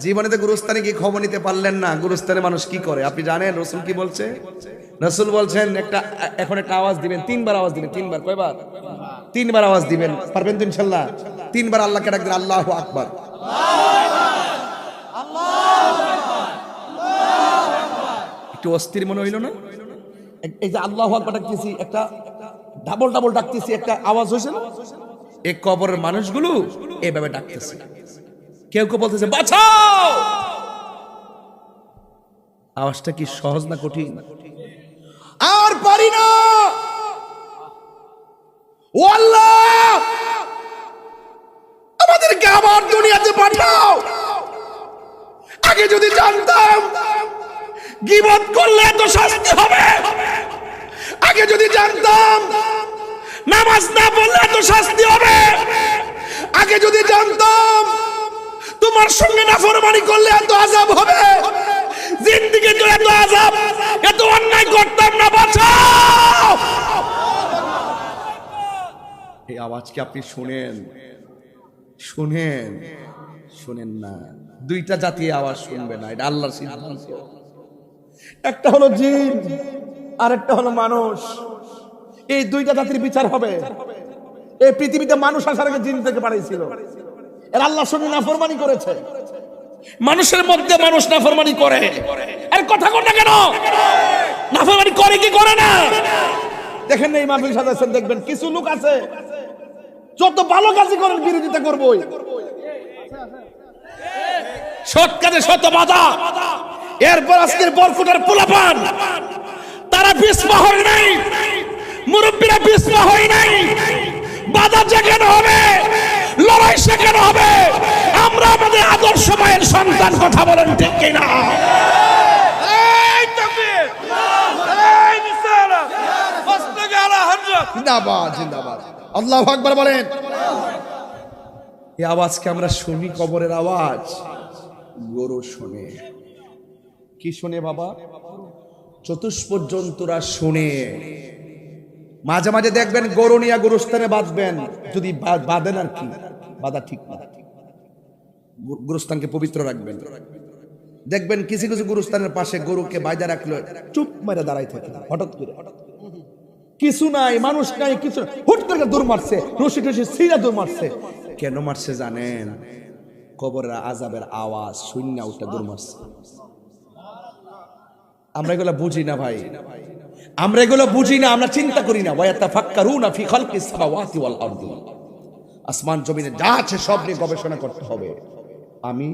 জীবনে তো গুরুস্থানে কি খবর নিতে পারলেন না, গুরুস্থানে মানুষ কি করে আপনি জানেন? রসুল কি বলছে? রসুল বলছেন এখন একটা আওয়াজ দিবেন, 3 বার আওয়াজ দিবেন। 3 বার, কয়বার? 3 বার আওয়াজ দিবেন। পারবেন তো ইনশাল্লাহ? 3 বার আল্লাহকে ডাকবেন, আল্লাহু আকবার। একটু অস্থির মনে হইল না? এই যে আল্লাহু আকবার ডাকতেছি, একটা ডাবল ডাবল ডাকতেছি, একটা আওয়াজ হয়েছে না? এই কবরের মানুষগুলো এইভাবে ডাকতেছে। কেউ কেউ বলতেছে বাঁচাও। আওয়াজটা কি সহজ না কঠিন? আর পারি না, ও আল্লাহ আমাদেরকে আবার দুনিয়াতে পাঠাও। আগে যদি জানতাম গীবত করলে এত শাস্তি হবে, আগে যদি জানতাম নামাজ না পড়লে এত শাস্তি হবে, আগে যদি জানতাম তোমার সঙ্গে নাফরমানি করলে এত আযাব হবে, জিন্দেগি তো এত আযাব, এত অন্যায় করতাম না, বাঁচাও। এই আওয়াজ কি আপনি শুনেন? শুনেন? শুনেন না। দুইটা জাতি আওয়াজ শুনবে না, এটা আল্লাহর সিদ্ধান্ত। একটা হলো জিন আর একটা হলো মানুষ। এই দুইটা জাতির বিচার হবে। এই পৃথিবীতে মানুষ আসার আগে জিন থেকে পাঠাইছিল, এর আল্লাহর সঙ্গে নাফরমানি করেছে। মানুষের মধ্যে মানুষ নাফরমানি করে, আর কথা কর না কেন? নাফরমানি করে কি করে না? দেখেন এই মাহফিল সাজাচ্ছেন, দেখবেন কিছু লোক আছে যত ভালো কাজই করেন বিরোধিতা করবই, সৎ কাজে শত বাধা। এরপর আজকের বরকুটার পোলাপান তারা পিছপা হয় নাই, মুরব্বীরা পিছপা হয় নাই। বাধা যেখানে হবে, লড়াই সেখানে হবে। আমরা আমাদের আদর্শ মায়ের সন্তান, কথা বলেন ঠিক কিনা? জিন্দাবাদ, জিন্দাবাদ, আল্লাহু আকবার বলেন। এই আওয়াজকে আমরা শুনি, কবরের আওয়াজ। গরু শোনে। কি শোনে বাবা? চতুষ্পদ জন্তুরা শোনে। মাঝে মাঝে দেখবেন গরু নিয়ে গুরুস্থানে বাঁধবেন, যদি বাঁধেন আর কি, বাঁধা ঠিক না। গুরুস্থানকে পবিত্র রাখবেন। দেখবেন কিছু কিছু গুরুস্থানের পাশে গরুকে বাইদা রাখলো, চুপ মেরে দাঁড়াই থাকে, হঠাৎ করে কিছু নাই, মানুষ নাই, কিছু হুট করে দৌড় মারছে, রশি টসি ছিঁড়া দৌড় মারছে। কেন মারছে জানেন? কবরের আযাবের আওয়াজ শূন্য উঠে দৌড় মারছে। আমরা এগুলো বুঝি না ভাই, আমরা এগুলো বুঝি না, আমরা চিন্তা করি না। ওয়ায়াতাফাক্কারুনা ফি খালকিস সামাওয়াতি ওয়াল আরদি। আসমান জমিনে যা আছে সব নিয়ে গবেষণা করতে হবে। আমি